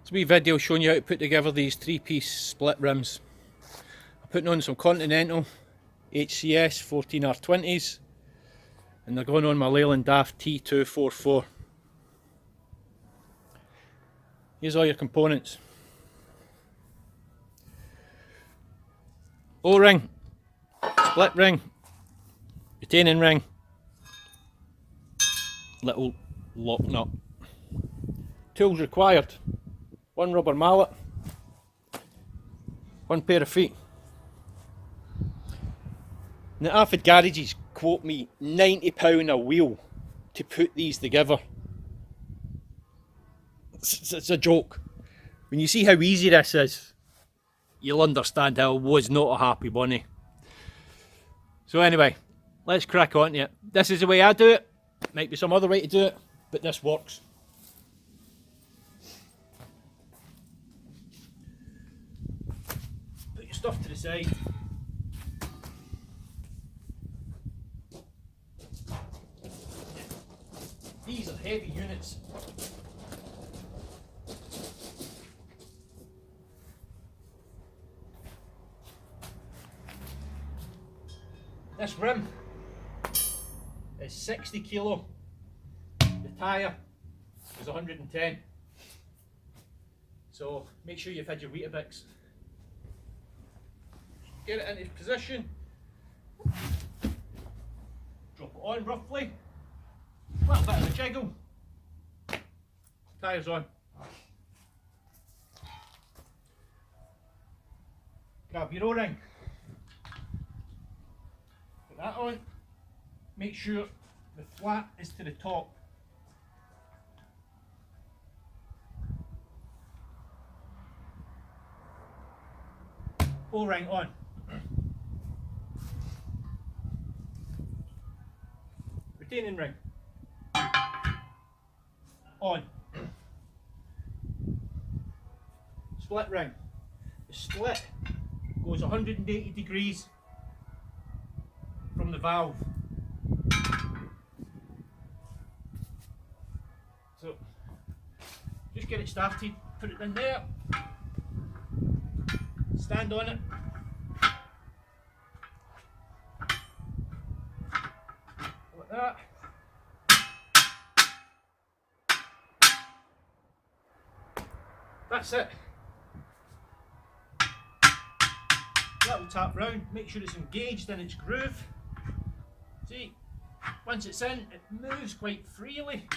It's a wee video showing you how to put together these three-piece split rims. I'm putting on some Continental HCS 14R20s and they're going on my Leyland DAF T244. Here's all your components. O-ring, split ring, retaining ring, little lock nut. Tools required: one rubber mallet, one pair of feet. Now, I've had garages quote me £90 a wheel to put these together. It's a joke. When you see how easy this is, you'll understand how I was not a happy bunny. So anyway, let's crack on to it. This is the way I do it. Might be some other way to do it, but this works. Put your stuff to the side. These are heavy units. This rim is 60 kilo. The tyre is 110. So make sure you've had your Weetabix. Get it into position. Drop it on roughly. A little bit of a jiggle. Tyres on. Grab your O-ring. Put that on. Make sure the flat is to the top. O-ring on. Retaining ring on. Split ring. The split goes 180 degrees from the valve. So just get it started, put it in there, stand on it, like that. That's it. Little tap round, make sure it's engaged in its groove. See, once it's in, it moves quite freely.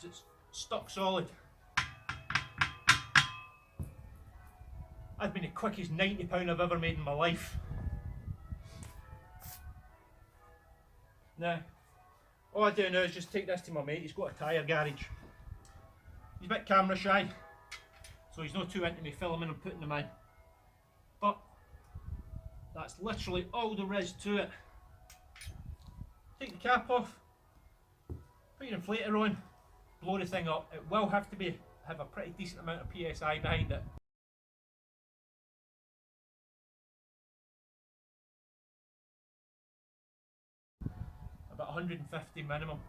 It's stuck solid. That's been the quickest £90 I've ever made in my life. Now, all I do now is just take this to my mate. He's got a tyre garage. He's a bit camera shy, so he's not too into me filming and putting them in. But that's literally all there is to it. Take the cap off, put your inflator on, blow the thing up. It will have to have a pretty decent amount of PSI behind it. About 150 minimum.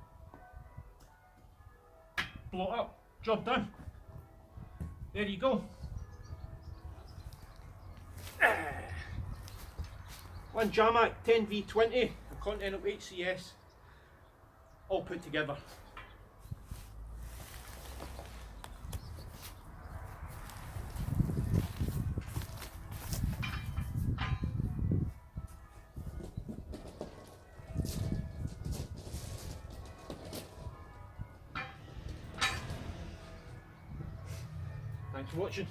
Blow it up, job done. There you go. One Jamak 10V20 Continental HCS, all put together. Thanks for watching.